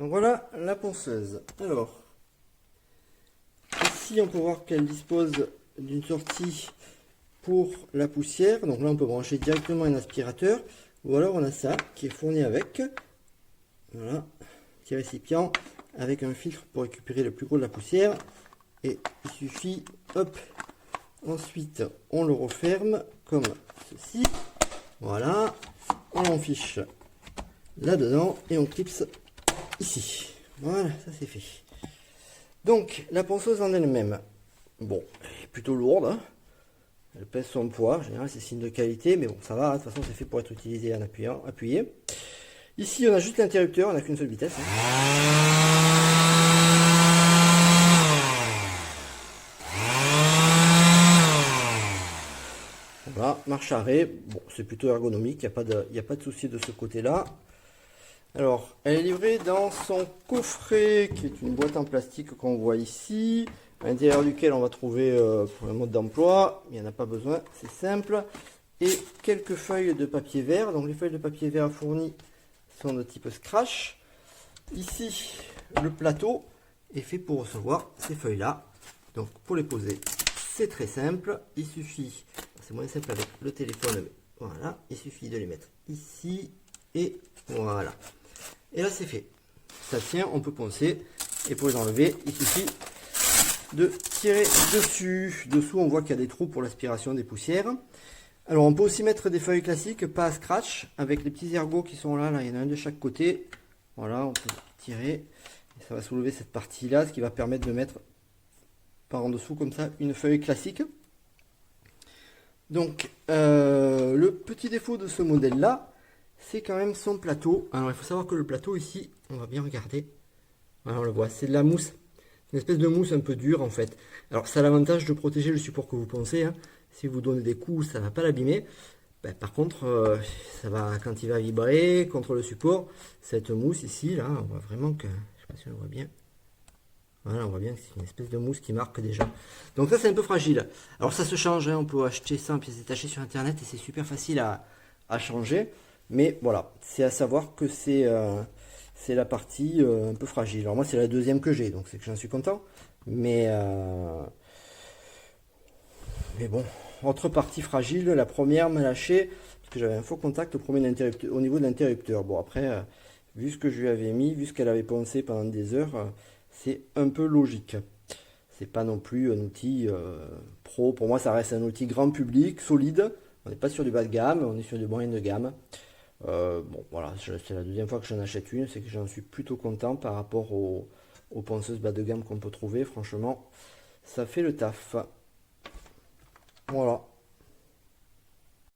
Donc voilà la ponceuse. Alors, ici on peut voir qu'elle dispose d'une sortie pour la poussière. Donc là on peut brancher directement un aspirateur. Ou alors on a ça qui est fourni avec. Voilà, petit récipient avec un filtre pour récupérer le plus gros de la poussière. Et il suffit, hop, ensuite on le referme comme ceci. Voilà, on l'enfiche là-dedans et on clipse ici. Voilà, ça c'est fait. Donc la ponceuse en elle-même, bon, elle est plutôt lourde, hein. Elle pèse son poids, en général c'est signe de qualité, mais bon ça va, de toute façon c'est fait pour être utilisé en appuyant, appuyé. Ici on a juste l'interrupteur, on n'a qu'une seule vitesse, hein. Voilà, marche arrêt, bon c'est plutôt ergonomique, il n'y a pas de souci de ce côté-là. Alors, elle est livrée dans son coffret, qui est une boîte en plastique qu'on voit ici, à l'intérieur duquel on va trouver pour le mode d'emploi, il n'y en a pas besoin, c'est simple, et quelques feuilles de papier vert. Donc les feuilles de papier vert fournies sont de type scratch. Ici, le plateau est fait pour recevoir ces feuilles-là. Donc pour les poser, c'est très simple, il suffit, c'est moins simple avec le téléphone, mais voilà, il suffit de les mettre ici, et voilà. Et là c'est fait, ça tient, on peut poncer, et pour les enlever il suffit de tirer dessus. Dessous on voit qu'il y a des trous pour l'aspiration des poussières. Alors on peut aussi mettre des feuilles classiques, pas à scratch, avec les petits ergots qui sont là, il y en a un de chaque côté. Voilà, on peut tirer, et ça va soulever cette partie là, ce qui va permettre de mettre par en dessous comme ça une feuille classique. Donc le petit défaut de ce modèle là, c'est quand même son plateau. Alors il faut savoir que le plateau ici, on va bien regarder. Voilà, on le voit, c'est de la mousse. Une espèce de mousse un peu dure en fait. Alors ça a l'avantage de protéger le support que vous poncez, hein. Si vous donnez des coups, ça ne va pas l'abîmer. Ben, par contre, ça va, quand il va vibrer contre le support, cette mousse ici, là, on voit vraiment que, je sais pas si on le voit bien. Voilà, on voit bien que c'est une espèce de mousse qui marque déjà. Donc ça c'est un peu fragile. Alors ça se change, hein. On peut acheter ça en pièces détachées sur internet et c'est super facile à changer. Mais voilà, c'est à savoir que c'est la partie un peu fragile. Alors moi c'est la deuxième que j'ai, donc c'est que j'en suis content. Mais bon, autre partie fragile, la première m'a lâché, parce que j'avais un faux contact au niveau de l'interrupteur. Bon après, vu ce que je lui avais mis, vu ce qu'elle avait poncé pendant des heures, c'est un peu logique. C'est pas non plus un outil pro. Pour moi, ça reste un outil grand public, solide. On n'est pas sur du bas de gamme, on est sur du moyen de gamme. Bon, voilà, c'est la deuxième fois que j'en achète une, c'est que j'en suis plutôt content par rapport aux ponceuses bas de gamme qu'on peut trouver. Franchement, ça fait le taf. Voilà.